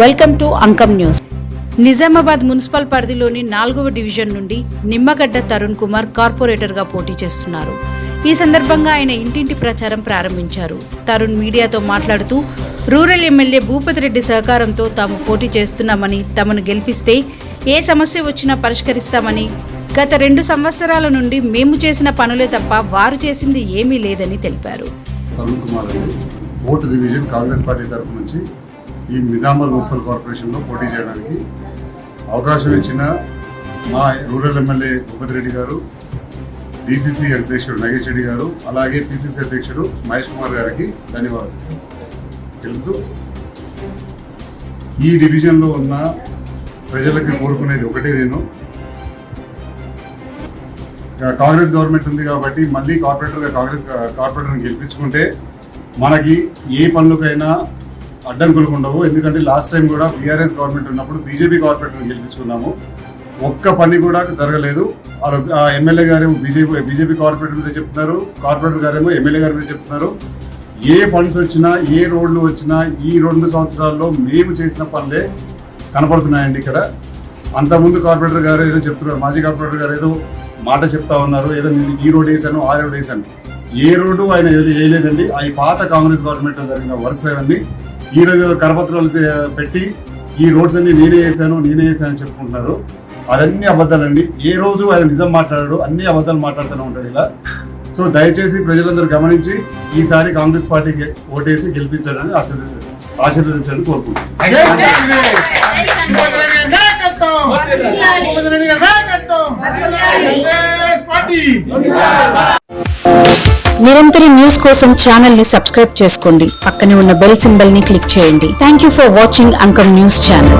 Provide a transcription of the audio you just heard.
Welcome to Ankam news. Nizamabad municipal పరిధిలోని 4వ division నుండి నిమ్మగడ్డ తరుణ్ కుమార్ కార్పొరేటర్గా పోటీ చేస్తున్నారు. ఈ సందర్భంగా ఆయన ఇంటింటి ప్రచారం ప్రారంభించారు. తరుణ్ మీడియాతో మాట్లాడుతూ రూరల్ ఎమ్మెల్యే భూపతి రెడ్డి సహకారంతో తాము పోటీ చేస్తున్నామని, తమను గెలిపిస్తే ఏ సమస్య వచ్చినా పరిష్కరిస్తామని, గత 2 సంవత్సరాల నుండి మేము చేసిన పనులే తప్ప వారు చేసింది ఏమీ లేదని తెలిపారు. Tarun Kumar 4th division Congress party తరఫు నుంచి ఈ నిజామాబాద్ మున్సిపల్ కార్పొరేషన్లో పోటీ చేయడానికి అవకాశం ఇచ్చిన మా రూరల్ ఎమ్మెల్యే భూపతి రెడ్డి గారు, డిసిసి అధ్యక్షుడు నగేష్ రెడ్డి గారు, అలాగే పిసిసి అధ్యక్షుడు మహేష్ కుమార్ గారికి ధన్యవాదాలు తెలుపుతూ, ఈ డివిజన్లో ఉన్న ప్రజలకి కోరుకునేది ఒకటే, నేను కాంగ్రెస్ గవర్నమెంట్ ఉంది కాబట్టి మళ్ళీ కార్పొరేటర్ని గెలిపించుకుంటే మనకి ఏ పనులకైనా అడ్డంకులు ఉండవు. ఎందుకంటే లాస్ట్ టైం కూడా బీఆర్ఎస్ గవర్నమెంట్ ఉన్నప్పుడు బీజేపీ కార్పొరేటర్ని గెలిపించుకున్నాము, ఒక్క పని కూడా జరగలేదు. ఆ ఎమ్మెల్యే గారేమో బీజేపీ కార్పొరేటర్ మీద చెప్తున్నారు, కార్పొరేటర్ గారేమో ఎమ్మెల్యే గారి మీద చెప్తున్నారు. ఏ ఫండ్స్ వచ్చినా, ఏ రోడ్లు వచ్చినా ఈ 2 సంవత్సరాల్లో మేము చేసిన పనులే కనపడుతున్నాయండి. ఇక్కడ అంతకుముందు కార్పొరేటర్ గారు ఏదో చెప్తున్నారు, మాజీ కార్పొరేటర్ గారు ఏదో మాట చెప్తా ఉన్నారు, ఏదో నేను ఈ రోడ్ వేసాను, ఆ రోడ్ వేసాను. ఏ రోడ్డు ఆయన వేయలేదండి. అవి పాత కాంగ్రెస్ గవర్నమెంట్లో జరిగిన వర్క్స్ అవన్నీ ఈ రోజు కరపత్రాలు పెట్టి ఈ రోడ్స్ అన్ని నేనే వేసాను అని చెప్పుకుంటున్నారు. అదన్నీ అబద్ధాలండి. ఏ రోజు ఆయన నిజం మాట్లాడాడు, అన్ని అబద్ధాలు మాట్లాడుతూనే ఉంటాడు ఇలా. సో దయచేసి ప్రజలందరూ గమనించి ఈసారి కాంగ్రెస్ పార్టీకి ఓటేసి గెలిపించాలని ఆశీర్వదించాలని కోరుకుంటున్నాను. నిరంతర న్యూస్ కోసం ఛానల్ ని సబ్స్క్రైబ్ చేసుకోండి. పక్కనే ఉన్న బెల్ సింబల్ ని క్లిక్ చేయండి. Thank you for watching Ankam news channel.